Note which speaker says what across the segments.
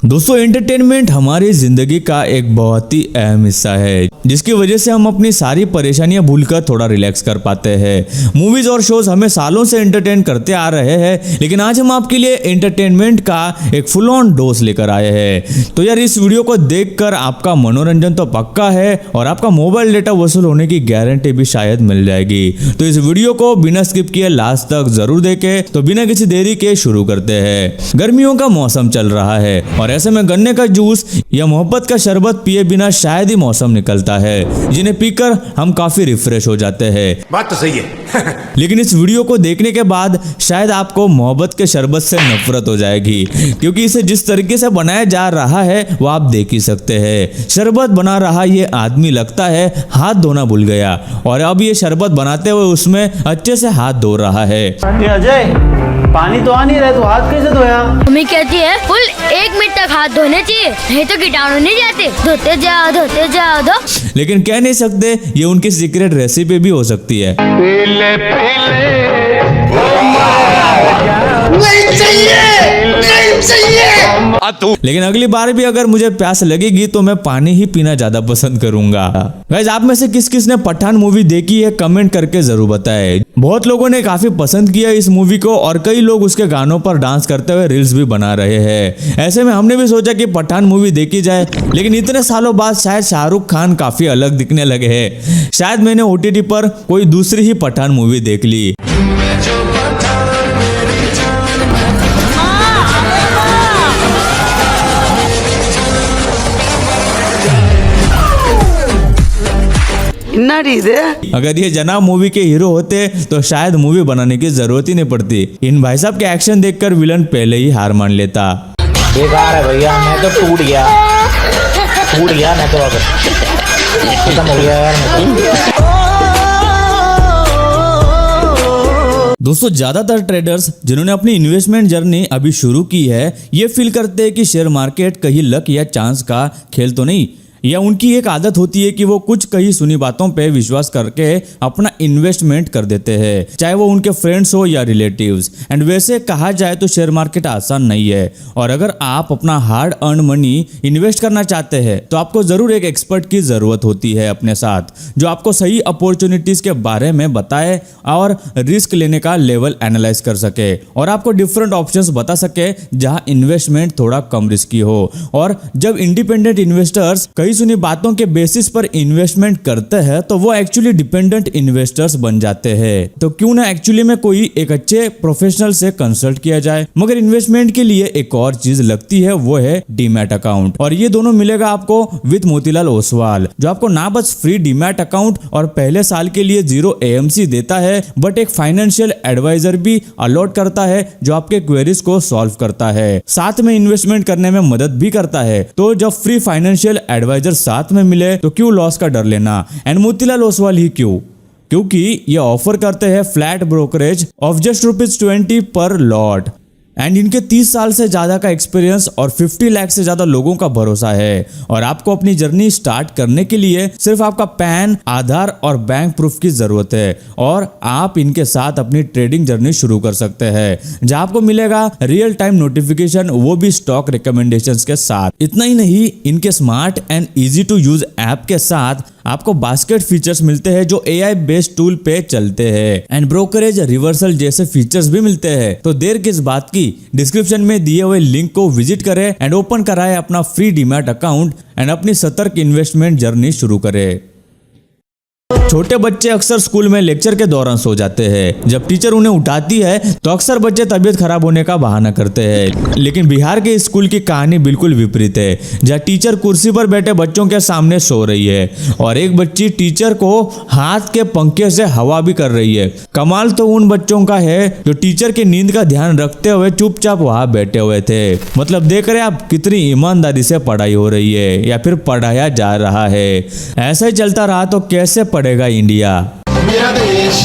Speaker 1: दोस्तों, एंटरटेनमेंट हमारी जिंदगी का एक बहुत ही अहम हिस्सा है, जिसकी वजह से हम अपनी सारी परेशानियां भूलकर थोड़ा रिलैक्स कर पाते हैं। मूवीज और शोज हमें सालों से एंटरटेन करते आ रहे हैं, लेकिन आज हम आपके लिए एंटरटेनमेंट का एक फुल ऑन डोज लेकर आए हैं। तो यार, इस वीडियो को देखकर आपका मनोरंजन तो पक्का है और आपका मोबाइल डेटा वसूल होने की गारंटी भी शायद मिल जाएगी। तो इस वीडियो को बिना स्किप किए लास्ट तक जरूर देखें। तो बिना किसी देरी के शुरू करते हैं। गर्मियों का मौसम चल रहा है और ऐसे में गन्ने का जूस या मोहब्बत का शरबत पिए बिना शायद ही मौसम निकलता है, जिन्हें पीकर हम काफी रिफ्रेश हो जाते हैं।
Speaker 2: बात तो सही है।
Speaker 1: लेकिन इस वीडियो को देखने के बाद शायद आपको मोहब्बत के शरबत से नफरत हो जाएगी, क्योंकि इसे जिस तरीके से बनाया जा रहा है वो आप देख ही सकते हैं। शरबत बना रहा ये आदमी लगता है हाथ धोना भूल गया और अब ये शरबत बनाते हुए उसमें अच्छे से हाथ धो रहा है।
Speaker 3: अजय, पानी तो आ नहीं रहा, तो हाथ कैसे धोया?
Speaker 4: मम्मी कहती है फुल 1 मिनट तक हाथ धोने चाहिए, नहीं तो कीटाणु नहीं जाते। धोते जाओ दो।
Speaker 1: लेकिन कह नहीं सकते, ये उनकी सीक्रेट रेसिपी भी हो सकती है। लेकिन अगली बार भी अगर मुझे प्यास लगेगी तो मैं पानी ही पीना ज्यादा पसंद करूंगा। गाइस, आप में से किस किस ने पठान मूवी देखी है कमेंट करके जरूर बताएं। बहुत लोगों ने काफी पसंद किया इस मूवी को और कई लोग उसके गानों पर डांस करते हुए रील्स भी बना रहे हैं। ऐसे में हमने भी सोचा कि पठान मूवी देखी जाए, लेकिन इतने सालों बाद शायद शाहरुख खान काफी अलग दिखने लगे हैं। शायद मैंने OTT पर कोई दूसरी ही पठान मूवी देख ली। अगर ये जनाब मूवी के हीरो होते तो शायद मूवी बनाने की जरूरत ही नहीं पड़ती। इन भाई साहब के एक्शन देखकर विलन पहले ही हार मान लेता।
Speaker 5: बेकार है भैया, मैं तो टूट गया मैं तो अब खत्म हो गया यार।
Speaker 1: दोस्तों, ज्यादातर ट्रेडर्स जिन्होंने अपनी इन्वेस्टमेंट जर्नी अभी शुरू की है, ये फील करते हैं कि शेयर मार्केट कहीं लक या चांस का खेल तो नहीं, या उनकी एक आदत होती है कि वो कुछ कहीं सुनी बातों पे विश्वास करके अपना इन्वेस्टमेंट कर देते हैं, चाहे वो उनके फ्रेंड्स हो या रिलेटिव्स। एंड वैसे कहा जाए तो शेयर मार्केट आसान नहीं है, और अगर आप अपना हार्ड अर्न मनी इन्वेस्ट करना चाहते हैं तो आपको जरूर एक एक्सपर्ट की जरूरत होती है अपने साथ, जो आपको सही अपॉर्चुनिटीज के बारे में बताए और रिस्क लेने का लेवल एनालाइज कर सके और आपको डिफरेंट ऑप्शंस बता सके जहां इन्वेस्टमेंट थोड़ा कम रिस्की हो। और जब इंडिपेंडेंट इन्वेस्टर्स कई सुनी बातों के बेसिस पर इन्वेस्टमेंट करते हैं तो वो एक्चुअली डिपेंडेंट इन्वेस्टर्स बन जाते हैं। तो क्यों ना एक्चुअली में कोई एक अच्छे प्रोफेशनल से कंसल्ट किया जाए। मगर इन्वेस्टमेंट के लिए एक और चीज लगती है, वो है डीमैट अकाउंट, और ये दोनों मिलेगा आपको विद मोतीलाल ओसवाल, जो आपको ना बस फ्री डीमैट अकाउंट और पहले साल के लिए 0 AMC देता है, बट एक फाइनेंशियल एडवाइजर भी अलॉट करता है जो आपके क्वेरीज को सॉल्व करता है, साथ में इन्वेस्टमेंट करने में मदद भी करता है। तो जब फ्री फाइनेंशियल एडवाइजर साथ में मिले तो क्यों लॉस का डर लेना। एंड मोतीलाल ओसवाल ही क्यों? क्योंकि ये ऑफर करते हैं फ्लैट ब्रोकरेज ऑफ जस्ट ₹20 पर लॉट, एंड इनके 30 साल से ज्यादा का एक्सपीरियंस और 50 लाख से ज्यादा लोगों का भरोसा है। और आपको अपनी जर्नी स्टार्ट करने के लिए सिर्फ आपका पैन, आधार और बैंक प्रूफ की जरूरत है, और आप इनके साथ अपनी ट्रेडिंग जर्नी शुरू कर सकते हैं, जहां आपको मिलेगा रियल टाइम नोटिफिकेशन, वो भी स्टॉक रिकमेंडेशंस के साथ। इतना ही नहीं, इनके smart and easy to use app के साथ आपको बास्केट फीचर्स मिलते हैं जो AI बेस्ड टूल पे चलते हैं, एंड ब्रोकरेज रिवर्सल जैसे फीचर्स भी मिलते हैं। तो देर किस बात की, डिस्क्रिप्शन में दिए हुए लिंक को विजिट करें एंड ओपन कराएं अपना फ्री डीमैट अकाउंट एंड अपनी सतर्क इन्वेस्टमेंट जर्नी शुरू करें। छोटे बच्चे अक्सर स्कूल में लेक्चर के दौरान सो जाते हैं। जब टीचर उन्हें उठाती है तो अक्सर बच्चे तबीयत खराब होने का बहाना करते हैं। लेकिन बिहार के स्कूल की कहानी बिल्कुल विपरीत है, जहाँ टीचर कुर्सी पर बैठे बच्चों के सामने सो रही है और एक बच्ची टीचर को हाथ के पंखे से हवा भी कर रही है। कमाल तो उन बच्चों का है जो टीचर की नींद का ध्यान रखते हुए चुपचाप वहां बैठे हुए थे। मतलब देख रहे आप कितनी ईमानदारी से पढ़ाई हो रही है या फिर पढ़ाया जा रहा है। ऐसा ही चलता रहा तो कैसे पढ़ेगा इंडिया।
Speaker 6: मेरा देश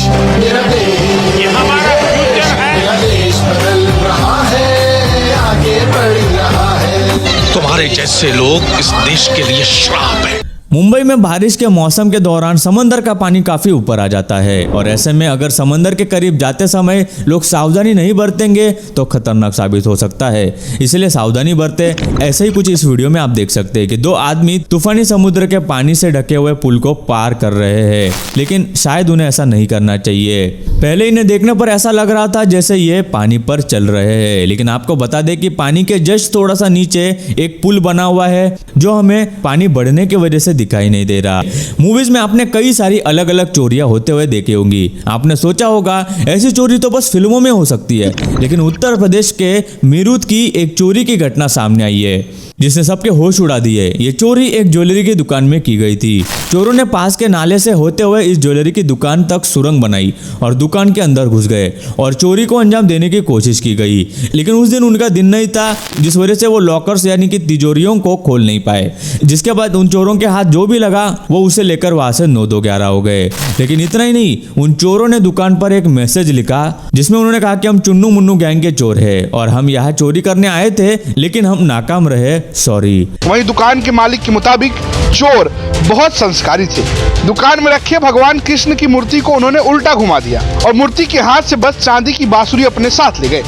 Speaker 6: ये हमारा फ्यूचर है। मेरा देश बदल रहा है, आगे बढ़ रहा है।
Speaker 2: तुम्हारे जैसे लोग इस देश के लिए श्राप है।
Speaker 1: मुंबई में बारिश के मौसम के दौरान समंदर का पानी काफी ऊपर आ जाता है और ऐसे में अगर समंदर के करीब जाते समय लोग सावधानी नहीं बरतेंगे तो खतरनाक साबित हो सकता है। इसलिए सावधानी बरते। ऐसे ही कुछ इस वीडियो में आप देख सकते हैं कि दो आदमी तूफानी समुद्र के पानी से ढके हुए पुल को पार कर रहे हैं, लेकिन शायद उन्हें ऐसा नहीं करना चाहिए। पहले इन्हें देखने पर ऐसा लग रहा था जैसे ये पानी पर चल रहे हैं, लेकिन आपको बता दें कि पानी के जस्ट थोड़ा सा नीचे एक पुल बना हुआ है जो हमें पानी बढ़ने की वजह से दिखाई नहीं दे रहा। मूवीज में आपने कई सारी अलग अलग चोरियां होते हुए देखी होंगी। आपने सोचा होगा ऐसी चोरी तो बस फिल्मों में हो सकती है, लेकिन उत्तर प्रदेश के मीरठ की एक चोरी की घटना सामने आई है जिसने सबके होश उड़ा दिए। ये चोरी एक ज्वेलरी की दुकान में की गई थी। चोरों ने पास के नाले से होते हुए इस ज्वेलरी की दुकान तक सुरंग बनाई और दुकान के अंदर घुस गए और चोरी को अंजाम देने की कोशिश की गई, लेकिन उस दिन उनका दिन नहीं था, जिस वजह से वो लॉकर्स यानी कि तिजोरियों को खोल नहीं पाए। जिसके बाद उन चोरों के हाथ जो भी लगा वो उसे लेकर वहां से 9-2-11 हो गए। लेकिन इतना ही नहीं, उन चोरों ने दुकान पर एक मैसेज लिखा जिसमें उन्होंने कहा कि हम चुन्नू मुन्नू गैंग के चोर है और हम यहाँ चोरी करने आए थे, लेकिन हम नाकाम रहे, सॉरी।
Speaker 2: वहीं दुकान के मालिक के मुताबिक चोर बहुत संस्कारी थे। दुकान में रखे भगवान कृष्ण की मूर्ति को उन्होंने उल्टा घुमा दिया और मूर्ति के हाथ से बस चांदी की बांसुरी अपने साथ ले गए।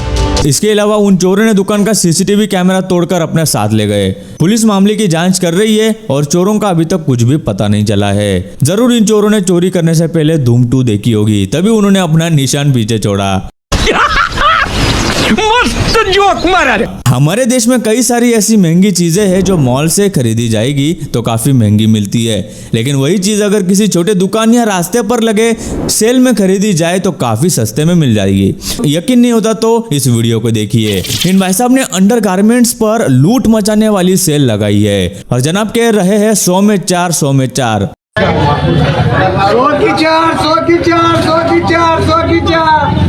Speaker 1: इसके अलावा उन चोरों ने दुकान का सीसीटीवी कैमरा तोड़कर अपने साथ ले गए। पुलिस मामले की जांच कर रही है और चोरों का अभी तक कुछ भी पता नहीं चला है। जरूर इन चोरों ने चोरी करने से पहले धूम 2 देखी होगी, तभी उन्होंने अपना निशान पीछे छोड़ा। हमारे देश में कई सारी ऐसी महंगी चीजें हैं जो मॉल से खरीदी जाएगी तो काफी महंगी मिलती है, लेकिन वही चीज अगर किसी छोटे दुकान या रास्ते पर लगे सेल में खरीदी जाए तो काफी सस्ते में मिल जाएगी। यकीन नहीं होता तो इस वीडियो को देखिए। इन भाई साहब ने अंडरगारमेंट्स पर लूट मचाने वाली सेल लगाई है और जनाब कह रहे हैं 100 में 4, 100 में 4।
Speaker 7: 100 की 4, 100 की 4, 100 की 4, 100 की 4।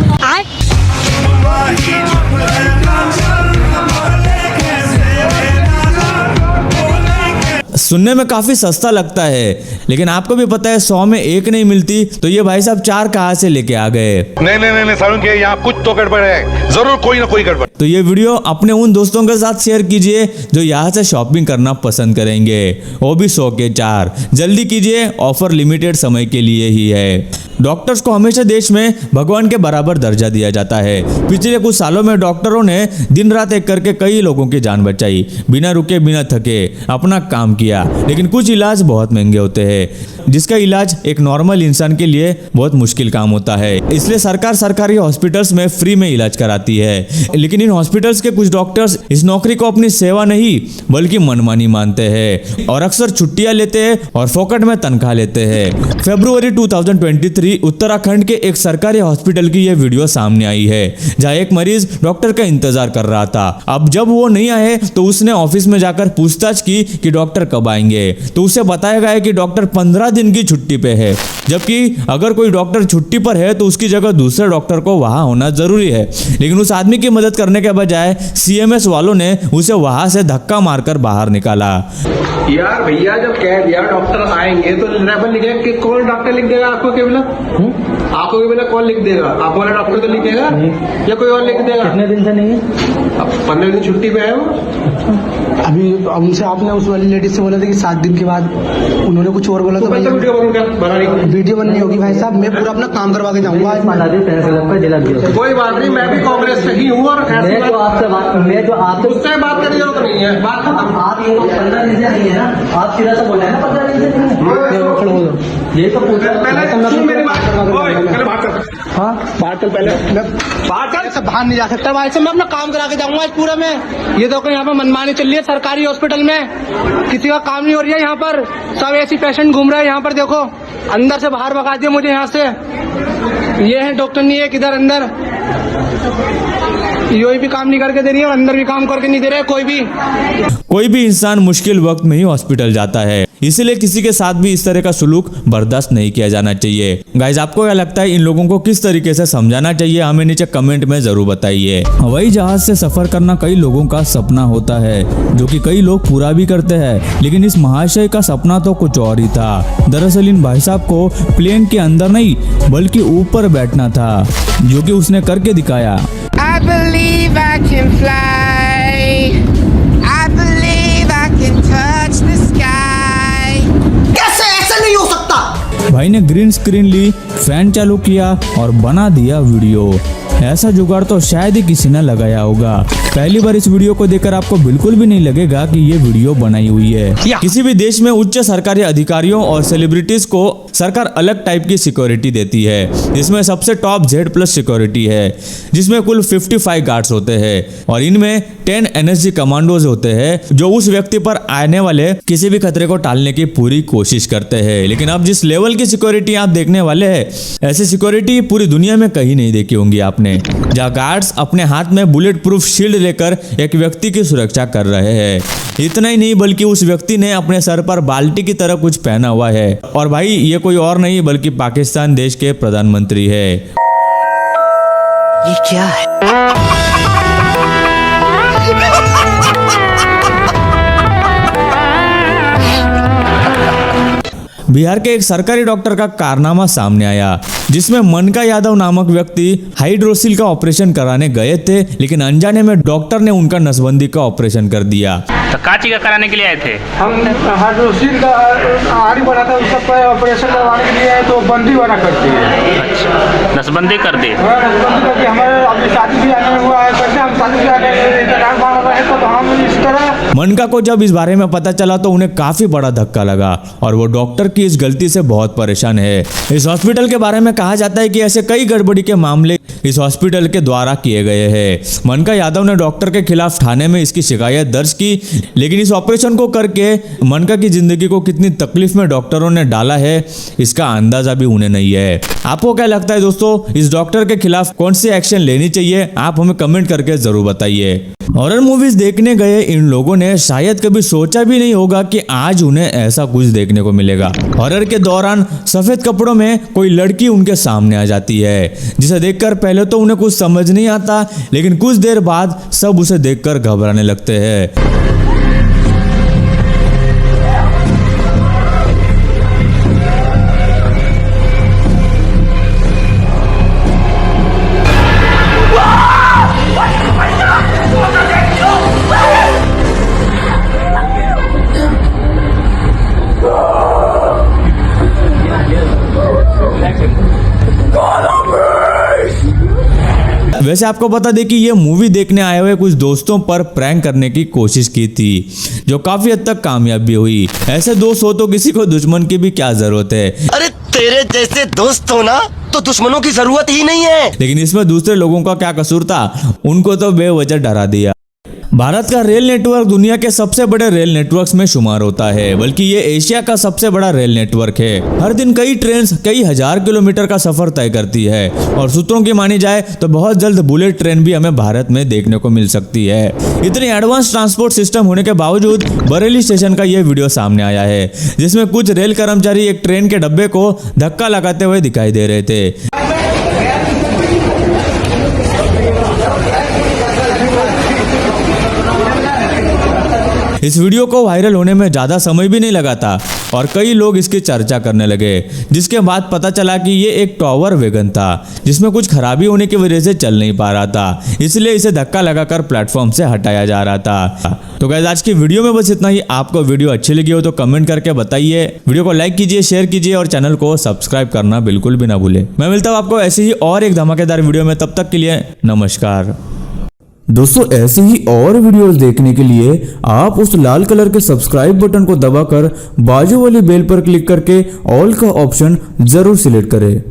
Speaker 1: सुनने में काफी सस्ता लगता है, लेकिन आपको भी पता है 100 में 1 नहीं मिलती, तो ये भाई साहब 4 कहां से लेके आ गए।
Speaker 8: नहीं सारुण के यहाँ कुछ तो गड़बड़ है, जरूर कोई ना कोई गड़बड़।
Speaker 1: तो ये वीडियो अपने उन दोस्तों के साथ शेयर कीजिए जो यहाँ से शॉपिंग करना पसंद करेंगे, वो भी 100 के 4। जल्दी कीजिए, ऑफर लिमिटेड समय के लिए ही है। डॉक्टर्स को हमेशा देश में भगवान के बराबर दर्जा दिया जाता है। पिछले कुछ सालों में डॉक्टरों ने दिन रात एक करके कई लोगों की जान बचाई, बिना रुके बिना थके अपना काम किया। लेकिन कुछ इलाज बहुत महंगे होते हैं, जिसका इलाज एक नॉर्मल इंसान के लिए बहुत मुश्किल काम होता है। इसलिए सरकार सरकारी हॉस्पिटल्स में फ्री में इलाज कराती है, लेकिन इन हॉस्पिटल्स के कुछ डॉक्टर्स इस नौकरी को अपनी सेवा नहीं बल्कि मनमानी मानते हैं और अक्सर छुट्टियां लेते हैं और फोकट में तनख्वाह लेते हैं। फरवरी 2023 उत्तराखंड के एक सरकारी हॉस्पिटल की यह वीडियो सामने आई है, जहां एक मरीज डॉक्टर का इंतजार कर रहा था। अब जब वो नहीं आए तो उसने ऑफिस में जाकर पूछताछ की कि डॉक्टर कब आएंगे, तो उसे बताया गया कि डॉक्टर 15 दिन की छुट्टी पे है, जबकि अगर कोई डॉक्टर छुट्टी पर है तो उसकी जगह दूसरे डॉक्टर को वहां होना जरूरी है। लेकिन उस आदमी की मदद करने के बजाय CMS वालों ने उसे वहां से धक्का मारकर बाहर निकाला।
Speaker 7: यार भैया जब कह दिया डॉक्टर आएंगे तो लेबल लिखे कि कौन डॉक्टर लिख देगा आपको केवल? आपको केवल कौन लिख देगा? आप वाला डॉक्टर तो लिखेगा या कोई और लिख देगा?
Speaker 3: कितने दिन से नहीं है?
Speaker 7: अब 15 दिन छुट्टी पे है वो।
Speaker 9: अभी उनसे आपने उस वाली लेडीज से बोला था कि 7 दिन के बाद उन्होंने कुछ और बोला, तो वीडियो बननी होगी भाई साहब। मैं पूरा अपना काम करवा के जाऊंगा।
Speaker 7: कोई बात नहीं, मैं भी कांग्रेस से ही हूँ और
Speaker 3: मैं जो आपसे
Speaker 7: उससे बात करने की जरूरत नहीं है। बात
Speaker 3: आप ये 15 दिन से नहीं है ना, आप सीधा से बोला है ना 15 दिन से नहीं है। ये तो
Speaker 7: मेरी बात
Speaker 9: हाँ बात पहले बाहर नहीं जा सकता भाई साहब। मैं अपना काम करा के जाऊंगा आज पूरा। मैं ये तो यहाँ पे मनमानी चल रही है सरकारी हॉस्पिटल में, किसी का काम नहीं हो रही है यहाँ पर। सब ऐसी पेशेंट घूम रहे हैं यहाँ पर, देखो अंदर से बाहर भगा दिया मुझे यहाँ से। ये है डॉक्टर नहीं है किधर अंदर, ये भी काम नहीं करके दे रही है और अंदर भी काम करके नहीं दे रहे। कोई भी इंसान मुश्किल वक्त में ही हॉस्पिटल जाता है, इसीलिए किसी के साथ भी इस तरह का सुलूक बर्दाश्त नहीं किया जाना चाहिए। गाइस, आपको क्या लगता है इन लोगों को किस तरीके से समझाना चाहिए, हमें नीचे कमेंट में जरूर बताइए। हवाई जहाज से सफर करना कई लोगों का सपना होता है, जो कि कई लोग पूरा भी करते हैं, लेकिन इस महाशय का सपना तो कुछ और ही था। दरअसल इन भाई साहब को प्लेन के अंदर नहीं बल्कि ऊपर बैठना था, जो कि उसने करके दिखाया।
Speaker 10: I believe I can fly. I believe I can touch the sky.
Speaker 1: भाई ने ग्रीन स्क्रीन ली, फैन चालू किया और बना दिया वीडियो। ऐसा जुगाड़ तो शायद ही किसी ने लगाया होगा। पहली बार इस वीडियो को देखकर आपको बिल्कुल भी नहीं लगेगा कि ये वीडियो बनाई हुई है। किसी भी देश में उच्च सरकारी अधिकारियों और सेलिब्रिटीज को सरकार अलग टाइप की सिक्योरिटी देती है, जिसमें सबसे टॉप Z+ सिक्योरिटी है, जिसमें कुल 55 गार्ड्स होते हैं और इनमें 10 NSG कमांडोज होते हैं, जो उस व्यक्ति पर आने वाले किसी भी खतरे को टालने की पूरी कोशिश करते हैं। लेकिन अब जिस लेवल की सिक्योरिटी आप देखने वाले हैं, ऐसी सिक्योरिटी पूरी दुनिया में कहीं नहीं देखी होंगी आपने, जहाँ गार्ड्स अपने हाथ में बुलेट प्रूफ शील्ड लेकर एक व्यक्ति की सुरक्षा कर रहे हैं। इतना ही नहीं, बल्कि उस व्यक्ति ने अपने सर पर बाल्टी की तरह कुछ पहना हुआ है। और भाई ये कोई और नहीं बल्कि पाकिस्तान देश के प्रधानमंत्री है।
Speaker 10: ये क्या है?
Speaker 1: बिहार के एक सरकारी डॉक्टर का कारनामा सामने आया, जिसमें मनका यादव नामक व्यक्ति हाइड्रोसिल का ऑपरेशन कराने गए थे, लेकिन अनजाने में डॉक्टर ने उनका नसबंदी का ऑपरेशन कर दिया।
Speaker 11: तो काची का कराने के लिए आए थे?
Speaker 7: हम हाइड्रोसिल का आरी बना था, उसका पर ऑपरेशन करवाने के लिए आए तो बंदी बना करती है।
Speaker 11: अच्छा, नसबंदी कर दी।
Speaker 7: नसबंदी करके हमारे अभी शादी भी आने हुआ है, कैसे हम शादी भी आने तो हम इस तरह।
Speaker 1: मनका को जब इस बारे में पता चला तो उन्हें काफी बड़ा धक्का लगा और वो डॉक्टर की इस गलती से बहुत परेशान है। इस हॉस्पिटल के बारे में कहा जाता है कि ऐसे कई गड़बड़ी के मामले इस हॉस्पिटल के द्वारा किए गए हैं। मनका यादव ने डॉक्टर के खिलाफ थाने में इसकी शिकायत दर्ज की, लेकिन इस ऑपरेशन को करके मनका की जिंदगी को कितनी तकलीफ में डॉक्टरों ने डाला है, इसका अंदाजा भी उन्हें नहीं है। आपको क्या लगता है दोस्तों, इस डॉक्टर के खिलाफ कौन सी एक्शन लेनी चाहिए? आप हमें कमेंट करके जरूर बताइए। हॉरर मूवीज देखने गए इन लोगों ने शायद कभी सोचा भी नहीं होगा कि आज उन्हें ऐसा कुछ देखने को मिलेगा। हॉरर के दौरान सफेद कपड़ों में कोई लड़की उनके सामने आ जाती है, जिसे देखकर पहले तो उन्हें कुछ समझ नहीं आता, लेकिन कुछ देर बाद सब उसे देखकर घबराने लगते हैं। वैसे आपको बता दें कि ये मूवी देखने आए हुए कुछ दोस्तों पर प्रैंक करने की कोशिश की थी, जो काफी हद तक कामयाब भी हुई। ऐसे दोस्त हो तो किसी को दुश्मन की भी क्या जरूरत है।
Speaker 10: अरे तेरे जैसे दोस्त हो ना तो दुश्मनों की जरूरत ही नहीं है।
Speaker 1: लेकिन इसमें दूसरे लोगों का क्या कसूर था, उनको तो बेवजह डरा दिया। भारत का रेल नेटवर्क दुनिया के सबसे बड़े रेल नेटवर्क्स में शुमार होता है, बल्कि ये एशिया का सबसे बड़ा रेल नेटवर्क है। हर दिन कई ट्रेन कई हजार किलोमीटर का सफर तय करती है और सूत्रों की मानी जाए तो बहुत जल्द बुलेट ट्रेन भी हमें भारत में देखने को मिल सकती है। इतनी एडवांस ट्रांसपोर्ट सिस्टम होने के बावजूद बरेली स्टेशन का यह वीडियो सामने आया है, जिसमें कुछ रेल कर्मचारी एक ट्रेन के डब्बे को धक्का लगाते हुए दिखाई दे रहे थे। इस वीडियो को वायरल होने में ज़्यादा समय भी नहीं लगा था और कई लोग इसकी चर्चा करने लगे, जिसके बाद पता चला कि ये एक टॉवर वैगन था, जिसमें कुछ खराबी होने की वजह से चल नहीं पा रहा था, इसलिए इसे धक्का लगाकर प्लेटफॉर्म से हटाया जा रहा था। तो गाइस आज की वीडियो में बस इतना ही। आपको वीडियो अच्छी लगी हो तो कमेंट करके बताइए, वीडियो को लाइक कीजिए, शेयर कीजिए और चैनल को सब्सक्राइब करना बिल्कुल भी ना भूलें। मैं मिलता हूँ आपको ऐसे ही और एक धमाकेदार वीडियो में, तब तक के लिए नमस्कार। दोस्तों ऐसे ही और वीडियोस देखने के लिए आप उस लाल कलर के सब्सक्राइब बटन को दबाकर बाजू वाली बेल पर क्लिक करके ऑल का ऑप्शन जरूर सिलेक्ट करें।